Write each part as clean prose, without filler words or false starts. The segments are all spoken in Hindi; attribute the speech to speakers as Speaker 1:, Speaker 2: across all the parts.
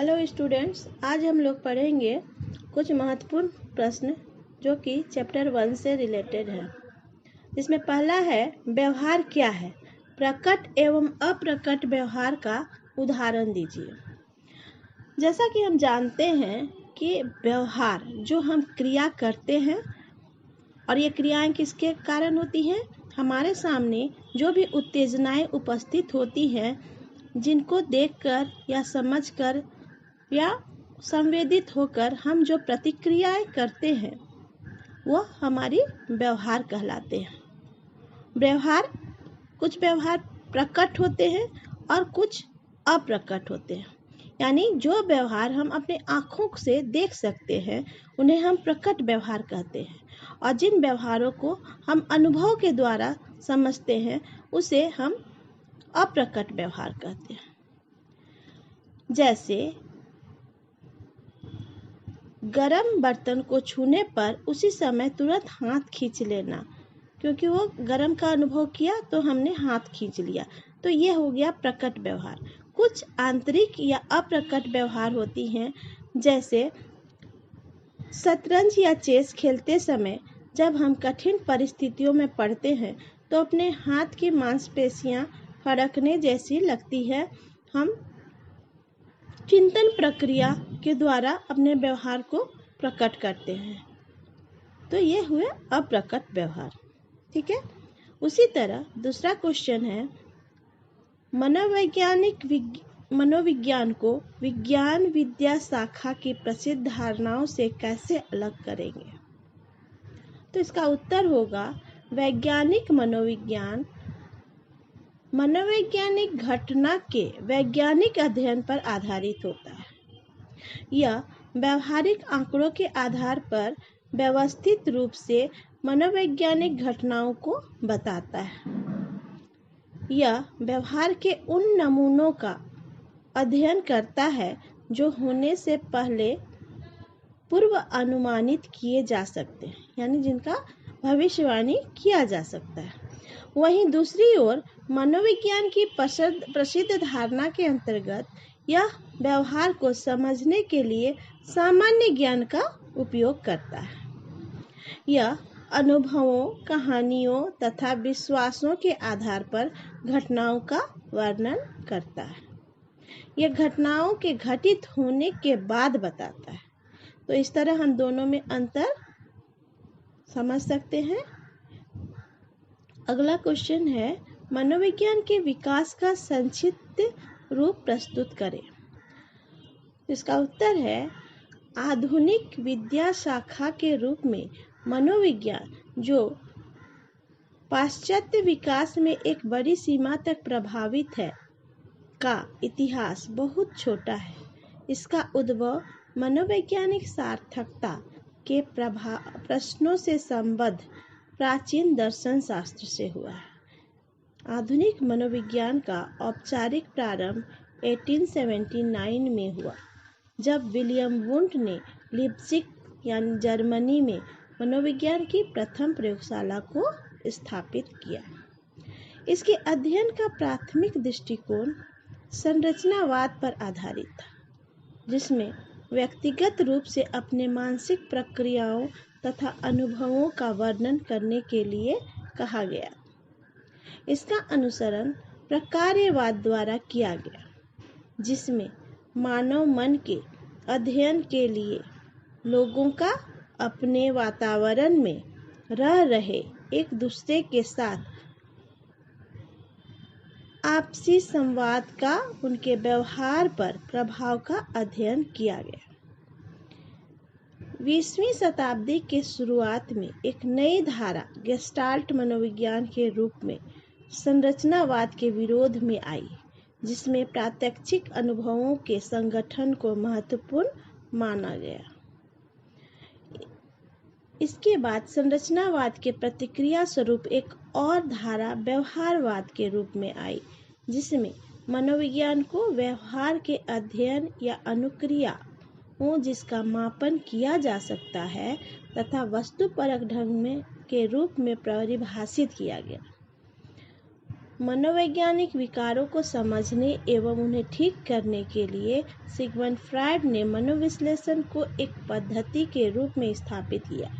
Speaker 1: हेलो स्टूडेंट्स, आज हम लोग पढ़ेंगे कुछ महत्वपूर्ण प्रश्न जो कि चैप्टर 1 से रिलेटेड है। इसमें पहला है व्यवहार क्या है, प्रकट एवं अप्रकट व्यवहार का उदाहरण दीजिए। जैसा कि हम जानते हैं कि व्यवहार जो हम क्रिया करते हैं और ये क्रियाएं किसके कारण होती हैं, हमारे सामने जो भी उत्तेजनाएं उपस्थित होती हैं जिनको देखकर या समझकर या संवेदित होकर हम जो प्रतिक्रियाएं करते हैं वो हमारी व्यवहार कहलाते हैं। कुछ व्यवहार प्रकट होते हैं और कुछ अप्रकट होते हैं। यानी जो व्यवहार हम अपने आँखों से देख सकते हैं उन्हें हम प्रकट व्यवहार कहते हैं, और जिन व्यवहारों को हम अनुभव के द्वारा समझते हैं उसे हम अप्रकट व्यवहार कहते हैं। जैसे गरम बर्तन को छूने पर उसी समय तुरंत हाथ खींच लेना, क्योंकि वो गरम का अनुभव किया तो हमने हाथ खींच लिया, तो ये हो गया प्रकट व्यवहार। कुछ आंतरिक या अप्रकट व्यवहार होती हैं, जैसे शतरंज या चेस खेलते समय जब हम कठिन परिस्थितियों में पड़ते हैं तो अपने हाथ की मांसपेशियां फड़कने जैसी लगती है। हम चिंतन प्रक्रिया के द्वारा अपने व्यवहार को प्रकट करते हैं, तो ये हुए अप्रकट व्यवहार। ठीक है। उसी तरह दूसरा क्वेश्चन है, मनोविज्ञान को विज्ञान विद्या शाखा की प्रसिद्ध धारणाओं से कैसे अलग करेंगे। तो इसका उत्तर होगा, वैज्ञानिक मनोविज्ञान मनोवैज्ञानिक घटना के वैज्ञानिक अध्ययन पर आधारित होता है। यह व्यवहारिक आंकड़ों के आधार पर व्यवस्थित रूप से मनोवैज्ञानिक घटनाओं को बताता है। यह व्यवहार के उन नमूनों का अध्ययन करता है जो होने से पहले पूर्व अनुमानित किए जा सकते हैं, यानी जिनका भविष्यवाणी किया जा सकता है। वहीं दूसरी ओर मनोविज्ञान की प्रसिद्ध धारणा के अंतर्गत यह व्यवहार को समझने के लिए सामान्य ज्ञान का उपयोग करता है। यह अनुभवों, कहानियों तथा विश्वासों के आधार पर घटनाओं का वर्णन करता है। यह घटनाओं के घटित होने के बाद बताता है। तो इस तरह हम दोनों में अंतर समझ सकते हैं। अगला क्वेश्चन है, मनोविज्ञान के विकास का संक्षिप्त रूप प्रस्तुत करें। इसका उत्तर है, आधुनिक विद्या शाखा के रूप में मनोविज्ञान जो पाश्चात्य विकास में एक बड़ी सीमा तक प्रभावित है का इतिहास बहुत छोटा है। इसका उद्भव मनोवैज्ञानिक सार्थकता के प्रश्नों से संबद्ध प्राचीन दर्शन शास्त्र से हुआ है। आधुनिक मनोविज्ञान का औपचारिक प्रारंभ 1879 में हुआ, जब विलियम वुंड ने लीप्जिग यानी जर्मनी में मनोविज्ञान की प्रथम प्रयोगशाला को स्थापित किया। इसके अध्ययन का प्राथमिक दृष्टिकोण संरचनावाद पर आधारित था, जिसमें व्यक्तिगत रूप से अपने मानसिक प्रक्रियाओं तथा अनुभवों का वर्णन करने के लिए कहा गया। इसका अनुसरण प्रकार्यवाद द्वारा किया गया, जिसमें मानव मन के अध्ययन के लिए लोगों का अपने वातावरण में रह रहे एक दूसरे के साथ आपसी संवाद का उनके व्यवहार पर प्रभाव का अध्ययन किया गया। 20वीं शताब्दी के शुरुआत में एक नई धारा गेस्टाल्ट मनोविज्ञान के रूप में संरचनावाद के विरोध में आई, जिसमें प्रात्यक्षिक अनुभवों के संगठन को महत्वपूर्ण माना गया। इसके बाद संरचनावाद के प्रतिक्रिया स्वरूप एक और धारा व्यवहारवाद के रूप में आई, जिसमें मनोविज्ञान को व्यवहार के अध्ययन या अनुक्रिया जिसका मापन किया जा सकता है तथा वस्तुपरक ढंग में के रूप में परिभाषित किया गया। मनोवैज्ञानिक विकारों को समझने एवं उन्हें ठीक करने के लिए सिगमंड फ्रायड ने मनोविश्लेषण को एक पद्धति के रूप में स्थापित किया,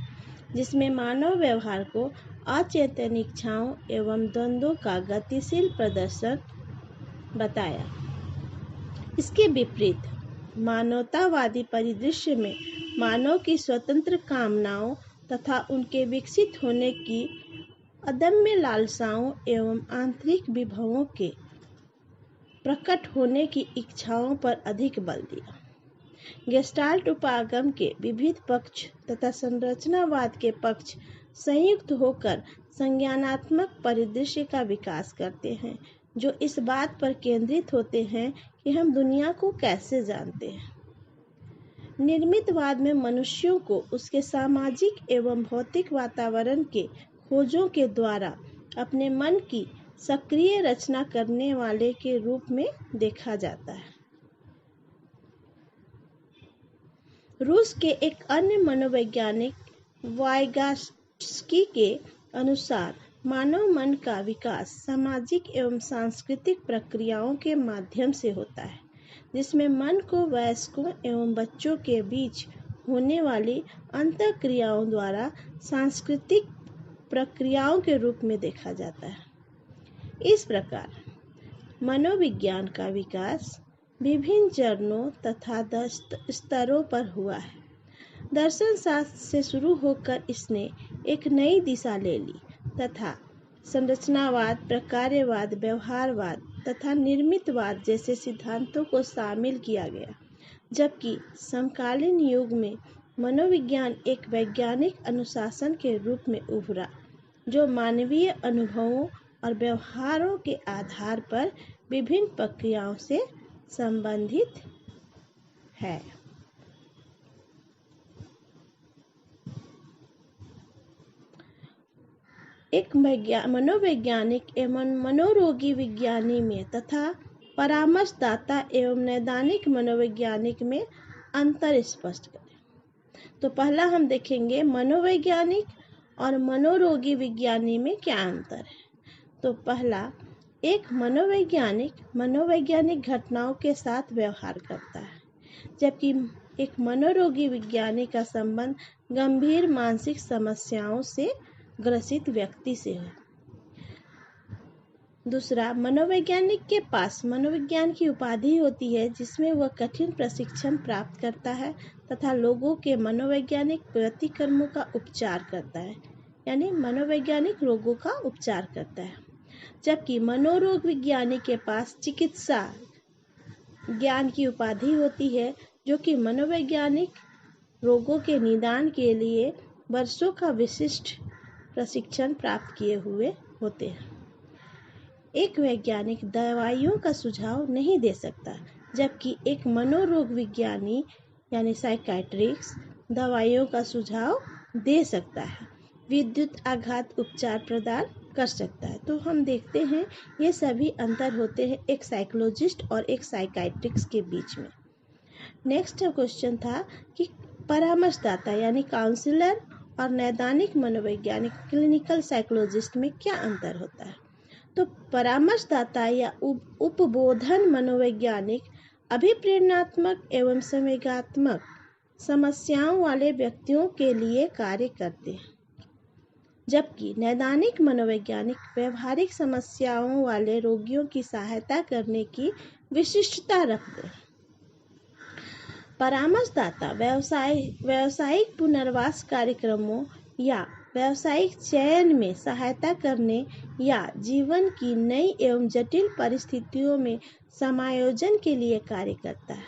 Speaker 1: जिसमें मानव व्यवहार को अचेतन इच्छाओं एवं द्वंद्वों का गतिशील प्रदर्शन बताया। इसके विपरीत मानवतावादी परिदृश्य में मानव की स्वतंत्र कामनाओं तथा उनके विकसित होने की अदम्य लालसाओं एवं आंतरिक विभवों के प्रकट होने की इच्छाओं पर अधिक बल दिया। गेस्टाल्ट उपागम के विविध पक्ष तथा संरचनावाद के पक्ष संयुक्त होकर संज्ञानात्मक परिदृश्य का विकास करते हैं, जो इस बात पर केंद्रित होते हैं कि हम दुनिया को कैसे जानते हैं। निर्मितवाद में मनुष्यों को उसके सामाजिक एवं भौतिक वातावरण के खोजों के द्वारा अपने मन की सक्रिय रचना करने वाले के रूप में देखा जाता है। रूस के एक अन्य मनोवैज्ञानिक वाइगॉट्स्की के अनुसार मानव मन का विकास सामाजिक एवं सांस्कृतिक प्रक्रियाओं के माध्यम से होता है, जिसमें मन को वयस्कों एवं बच्चों के बीच होने वाली अंतःक्रियाओं द्वारा सांस्कृतिक प्रक्रियाओं के रूप में देखा जाता है। इस प्रकार मनोविज्ञान का विकास विभिन्न चरणों तथा स्तरों पर हुआ है। दर्शन शास्त्र से शुरू होकर इसने एक नई दिशा ले ली तथा संरचनावाद, प्रकार्यवाद, व्यवहारवाद तथा निर्मितवाद जैसे सिद्धांतों को शामिल किया गया, जबकि समकालीन युग में मनोविज्ञान एक वैज्ञानिक अनुशासन के रूप में उभरा, जो मानवीय अनुभवों और व्यवहारों के आधार पर विभिन्न प्रक्रियाओं से संबंधित है। एक मनोवैज्ञानिक एवं मनोरोगी विज्ञानी में तथा परामर्शदाता एवं नैदानिक मनोवैज्ञानिक में अंतर स्पष्ट करें। तो पहला हम देखेंगे मनोवैज्ञानिक और मनोरोगी विज्ञानी में क्या अंतर है। तो पहला, एक मनोवैज्ञानिक घटनाओं के साथ व्यवहार करता है, जबकि एक मनोरोगी विज्ञानी का संबंध गंभीर मानसिक समस्याओं से ग्रसित व्यक्ति से है। दूसरा, मनोवैज्ञानिक के पास मनोविज्ञान की उपाधि होती है, जिसमें वह कठिन प्रशिक्षण प्राप्त करता है तथा लोगों के मनोवैज्ञानिक प्रतिक्रमों का उपचार करता है, यानी मनोवैज्ञानिक रोगों का उपचार करता है। जबकि मनोरोग विज्ञानी के पास चिकित्सा ज्ञान की उपाधि होती है, जो कि मनोवैज्ञानिक रोगों के निदान के लिए वर्षों का विशिष्ट प्रशिक्षण प्राप्त किए हुए होते हैं। एक वैज्ञानिक दवाइयों का सुझाव नहीं दे सकता, जबकि एक मनोरोग विज्ञानी यानी साइकियाट्रिस्ट दवाइयों का सुझाव दे सकता है, विद्युत आघात उपचार प्रदान कर सकता है। तो हम देखते हैं ये सभी अंतर होते हैं एक साइकोलॉजिस्ट और एक साइकियाट्रिस्ट के बीच में। नेक्स्ट क्वेश्चन था कि परामर्शदाता यानी काउंसलर और नैदानिक मनोवैज्ञानिक क्लिनिकल साइकोलॉजिस्ट में क्या अंतर होता है। तो परामर्शदाता या उपबोधन मनोवैज्ञानिक अभिप्रेरणात्मक एवं संवेगात्मक समस्याओं वाले व्यक्तियों के लिए कार्य करते हैं, जबकि नैदानिक मनोवैज्ञानिक व्यवहारिक समस्याओं वाले रोगियों की सहायता करने की विशिष्टता रखते हैं। परामर्शदाता व्यावसायिक पुनर्वास कार्यक्रमों या व्यावसायिक चयन में सहायता करने या जीवन की नई एवं जटिल परिस्थितियों में समायोजन के लिए कार्य करता है,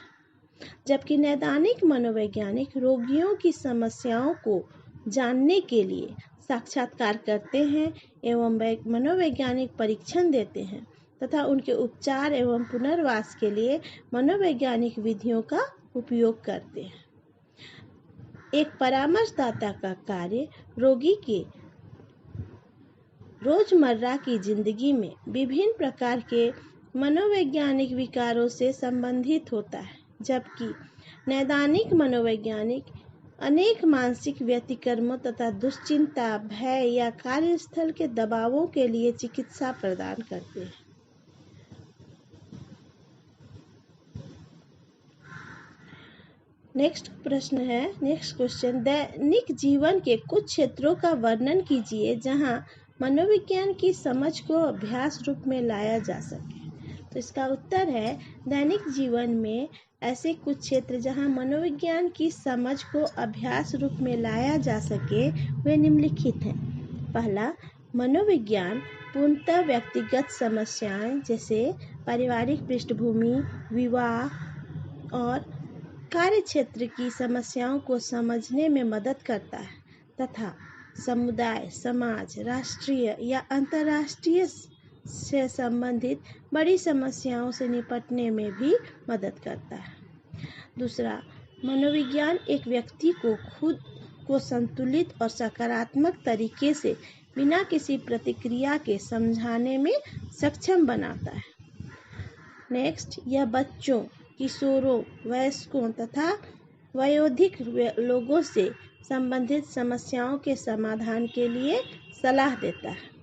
Speaker 1: जबकि नैदानिक मनोवैज्ञानिक रोगियों की समस्याओं को जानने के लिए साक्षात्कार करते हैं एवं मनोवैज्ञानिक परीक्षण देते हैं तथा उनके उपचार एवं पुनर्वास के लिए मनोवैज्ञानिक विधियों का उपयोग करते हैं। एक परामर्शदाता का कार्य रोगी के रोजमर्रा की जिंदगी में विभिन्न प्रकार के मनोवैज्ञानिक विकारों से संबंधित होता है, जबकि नैदानिक मनोवैज्ञानिक अनेक मानसिक व्यतिक्रमों तथा दुश्चिंता, भय या कार्यस्थल के दबावों के लिए चिकित्सा प्रदान करते हैं। नेक्स्ट क्वेश्चन, दैनिक जीवन के कुछ क्षेत्रों का वर्णन कीजिए जहां मनोविज्ञान की समझ को अभ्यास रूप में लाया जा सके। तो इसका उत्तर है, दैनिक जीवन में ऐसे कुछ क्षेत्र जहां मनोविज्ञान की समझ को अभ्यास रूप में लाया जा सके वे निम्नलिखित हैं। पहला, मनोविज्ञान पूर्णतः व्यक्तिगत समस्याएं जैसे पारिवारिक पृष्ठभूमि, विवाह और कार्य क्षेत्र की समस्याओं को समझने में मदद करता है तथा समुदाय, समाज, राष्ट्रीय या अंतर्राष्ट्रीय से संबंधित बड़ी समस्याओं से निपटने में भी मदद करता है। दूसरा, मनोविज्ञान एक व्यक्ति को खुद को संतुलित और सकारात्मक तरीके से बिना किसी प्रतिक्रिया के समझाने में सक्षम बनाता है। नेक्स्ट, यह बच्चों, किशोरों, वयस्कों तथा वयोधिक लोगों से संबंधित समस्याओं के समाधान के लिए सलाह देता है।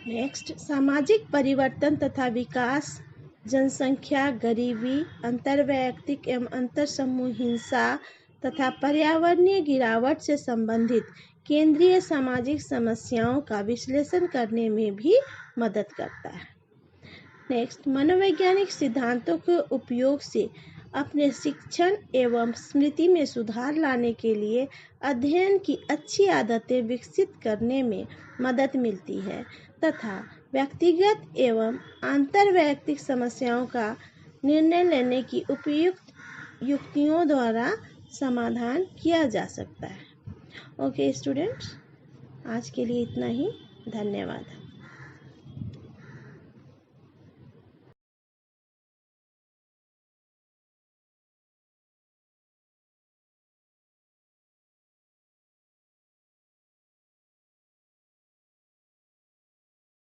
Speaker 1: नेक्स्ट, सामाजिक परिवर्तन तथा विकास, जनसंख्या, गरीबी, अंतर्वैयक्तिक एवं अंतरसमूह हिंसा तथा पर्यावरणीय गिरावट से संबंधित केंद्रीय सामाजिक समस्याओं का विश्लेषण करने में भी मदद करता है। नेक्स्ट, मनोवैज्ञानिक सिद्धांतों के उपयोग से अपने शिक्षण एवं स्मृति में सुधार लाने के लिए अध्ययन की अच्छी आदतें विकसित करने में मदद मिलती है तथा व्यक्तिगत एवं अंतर्वैयक्तिक समस्याओं का निर्णय लेने की उपयुक्त युक्तियों द्वारा समाधान किया जा सकता है। ओके स्टूडेंट्स, आज के लिए इतना ही। धन्यवाद।